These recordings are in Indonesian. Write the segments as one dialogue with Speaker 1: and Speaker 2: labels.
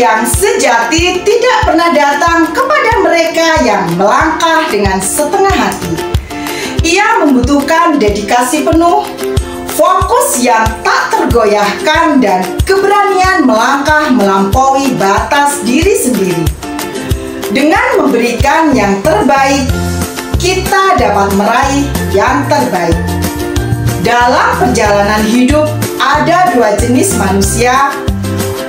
Speaker 1: yang sejati tidak pernah datang kepada mereka yang melangkah dengan setengah hati. Ia membutuhkan dedikasi penuh, fokus yang tak tergoyahkan, dan keberanian melangkah melampaui batas diri sendiri. Dengan memberikan yang terbaik, kita dapat meraih yang terbaik. Dalam perjalanan hidup, ada dua jenis manusia,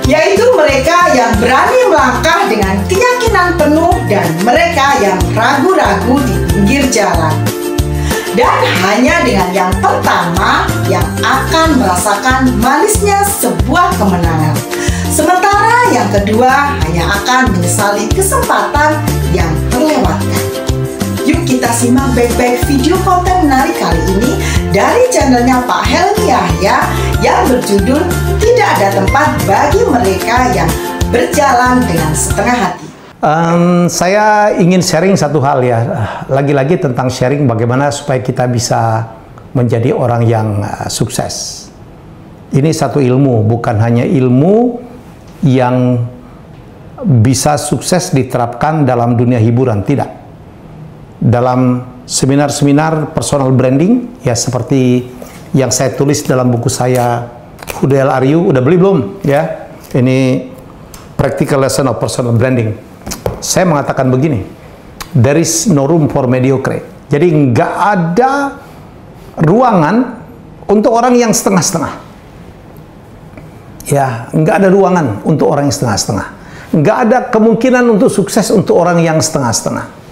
Speaker 1: yaitu mereka yang berani melangkah dengan keyakinan penuh dan mereka yang ragu-ragu di pinggir jalan. Dan hanya dengan yang pertama yang akan merasakan manisnya sebuah kemenangan. Sementara yang kedua hanya akan menyesali kesempatan yang terlewatkan. Yuk kita simak baik-baik video konten menarik kali ini dari channelnya Pak Helmi Yahya yang berjudul Tidak Ada Tempat Bagi Mereka Yang Berjalan Dengan Setengah Hati.
Speaker 2: Saya ingin sharing satu hal ya, lagi-lagi tentang sharing bagaimana supaya kita bisa menjadi orang yang sukses. Ini satu ilmu, bukan hanya ilmu yang bisa sukses diterapkan dalam dunia hiburan, tidak. Dalam seminar-seminar personal branding, ya seperti yang saya tulis dalam buku saya, Who the Hell Are You? Udah beli belum? Ya, ini Practical Lesson of Personal Branding. Saya mengatakan begini, there is no room for mediocre. Jadi nggak ada ruangan untuk orang yang setengah-setengah. Ya, nggak ada ruangan untuk orang yang setengah-setengah. Nggak ada kemungkinan untuk sukses untuk orang yang setengah-setengah.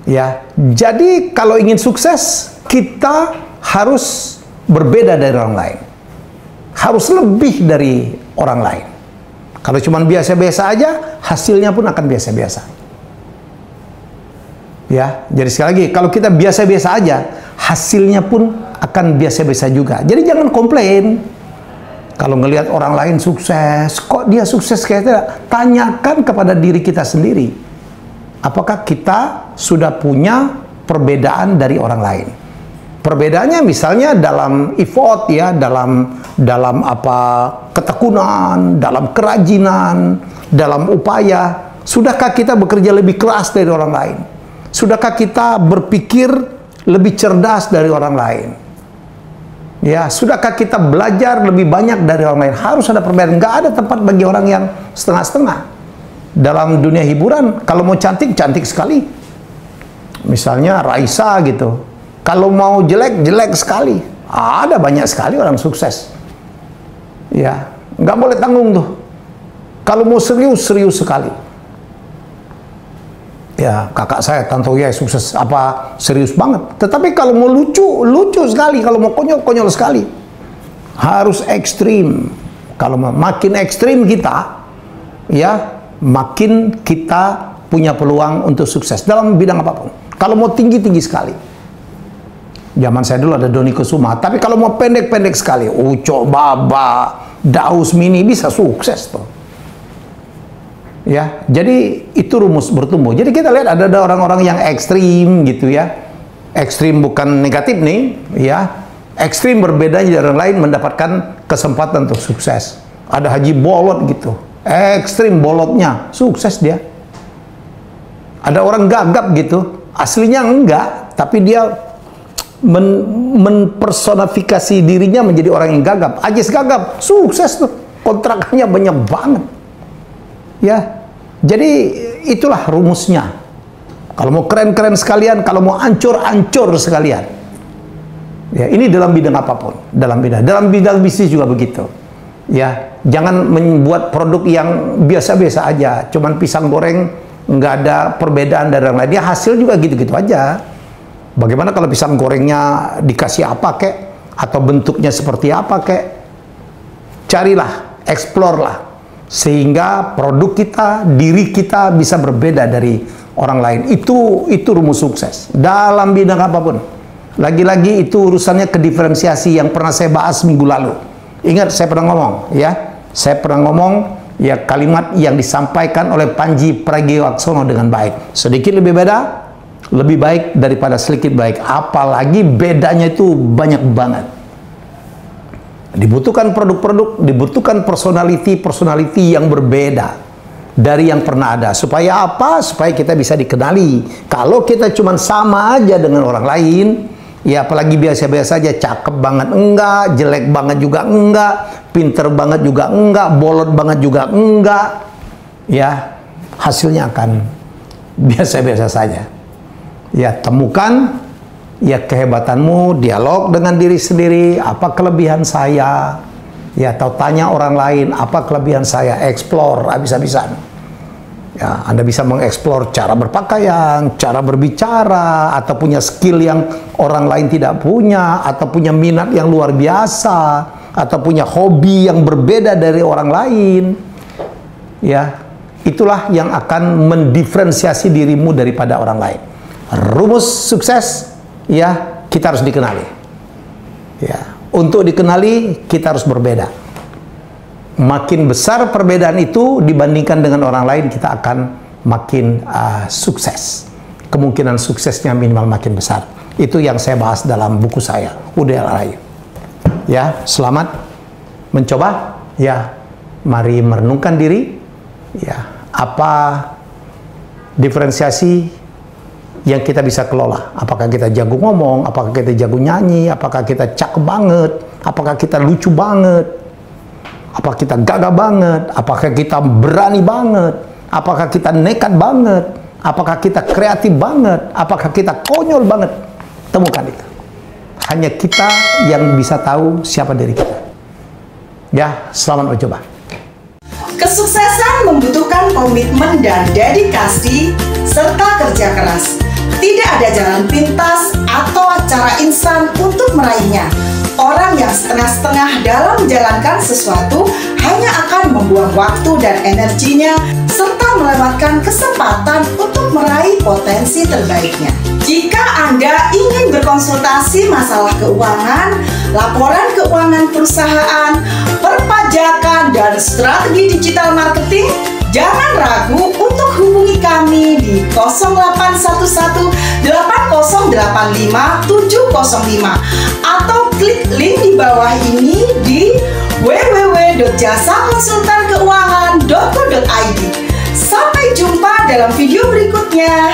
Speaker 2: Ya, jadi kalau ingin sukses, kita harus berbeda dari orang lain. Harus lebih dari orang lain. Kalau cuma biasa-biasa aja, hasilnya pun akan biasa-biasa. Ya, jadi sekali lagi, kalau kita biasa-biasa aja, hasilnya pun akan biasa-biasa juga. Jadi jangan komplain. Kalau ngelihat orang lain sukses, kok dia sukses kayak tidak? Tanyakan kepada diri kita sendiri. Apakah kita sudah punya perbedaan dari orang lain? Perbedaannya misalnya dalam effort ya, dalam apa ketekunan, dalam kerajinan, dalam upaya. Sudahkah kita bekerja lebih keras dari orang lain? Sudahkah kita berpikir lebih cerdas dari orang lain? Ya, sudahkah kita belajar lebih banyak dari orang lain? Harus ada perbedaan. Nggak ada tempat bagi orang yang setengah-setengah. Dalam dunia hiburan, kalau mau cantik, cantik sekali. Misalnya Raisa gitu. Kalau mau jelek, jelek sekali. Ada banyak sekali orang sukses. Ya, nggak boleh tanggung tuh. Kalau mau serius, serius sekali. Ya, kakak saya, Tanto Yai sukses apa serius banget. Tetapi kalau mau lucu, lucu sekali. Kalau mau konyol, konyol sekali. Harus ekstrim. Kalau makin ekstrim kita, ya, makin kita punya peluang untuk sukses dalam bidang apapun. Kalau mau tinggi, tinggi sekali. Zaman saya dulu ada Doni Kusuma, tapi kalau mau pendek-pendek sekali, Ucok Baba, Daus Mini, bisa sukses tuh. Ya, jadi itu rumus bertumbuh. Jadi kita lihat ada orang-orang yang ekstrim gitu ya. Ekstrim bukan negatif nih, ya. Ekstrim berbeda dari orang lain mendapatkan kesempatan untuk sukses. Ada Haji Bolot gitu, ekstrim bolotnya, sukses dia. Ada orang gagap gitu, aslinya enggak, tapi dia mempersonifikasi dirinya menjadi orang yang gagap. Ajis gagap, sukses tuh, kontrakannya banyak banget. Ya, jadi itulah rumusnya. Kalau mau keren-keren sekalian, kalau mau ancur-ancur sekalian. Ya, ini dalam bidang apapun, dalam bidang bisnis juga begitu. Ya, jangan membuat produk yang biasa-biasa aja, cuman pisang goreng, nggak ada perbedaan dari orang lain. Dia hasil juga gitu-gitu aja. Bagaimana kalau pisang gorengnya dikasih apa kek? Atau bentuknya seperti apa kek? Carilah, explore lah. Sehingga produk kita, diri kita bisa berbeda dari orang lain. Itu rumus sukses. Dalam bidang apapun. Lagi-lagi itu urusannya ke diferensiasi yang pernah saya bahas minggu lalu. Ingat saya pernah ngomong ya. Saya pernah ngomong ya kalimat yang disampaikan oleh Panji Pragiwaksono dengan baik. Sedikit lebih beda, lebih baik daripada sedikit baik. Apalagi bedanya itu banyak banget. Dibutuhkan produk-produk, dibutuhkan personality yang berbeda dari yang pernah ada. Supaya apa? Supaya kita bisa dikenali. Kalau kita cuma sama aja dengan orang lain, ya apalagi biasa-biasa aja, cakep banget enggak, jelek banget juga enggak, pinter banget juga enggak, bolot banget juga enggak, ya hasilnya akan biasa-biasa saja. Ya, temukan ya kehebatanmu, dialog dengan diri sendiri, apa kelebihan saya, ya, atau tanya orang lain, apa kelebihan saya, explore habis-habisan. Ya, Anda bisa mengeksplor cara berpakaian, cara berbicara, atau punya skill yang orang lain tidak punya, atau punya minat yang luar biasa, atau punya hobi yang berbeda dari orang lain. Ya, itulah yang akan mendiferensiasi dirimu daripada orang lain. Rumus sukses, ya, kita harus dikenali. Ya, untuk dikenali kita harus berbeda. Makin besar perbedaan itu dibandingkan dengan orang lain, kita akan makin sukses. Kemungkinan suksesnya minimal makin besar. Itu yang saya bahas dalam buku saya, Udel Rayu. Ya, selamat mencoba. Ya, mari merenungkan diri. Ya, apa diferensiasi yang kita bisa kelola? Apakah kita jago ngomong? Apakah kita jago nyanyi? Apakah kita cakep banget? Apakah kita lucu banget? Apakah kita gagah banget? Apakah kita berani banget? Apakah kita nekat banget? Apakah kita kreatif banget? Apakah kita konyol banget? Temukan itu. Hanya kita yang bisa tahu siapa diri kita. Ya, selamat mencoba.
Speaker 1: Kesuksesan membutuhkan komitmen dan dedikasi serta kerja keras. Tidak ada jalan pintas atau cara instan untuk meraihnya. Orang yang setengah-setengah dalam menjalankan sesuatu hanya akan membuang waktu dan energinya serta melewatkan kesempatan untuk meraih potensi terbaiknya. Jika Anda ingin berkonsultasi masalah keuangan, laporan keuangan perusahaan, perpajakan, dan strategi digital marketing, jangan ragu untuk hubungi kami di 0811 8085 705 atau klik link di bawah ini di www.jasakonsultankeuangan.co.id. Sampai jumpa dalam video berikutnya.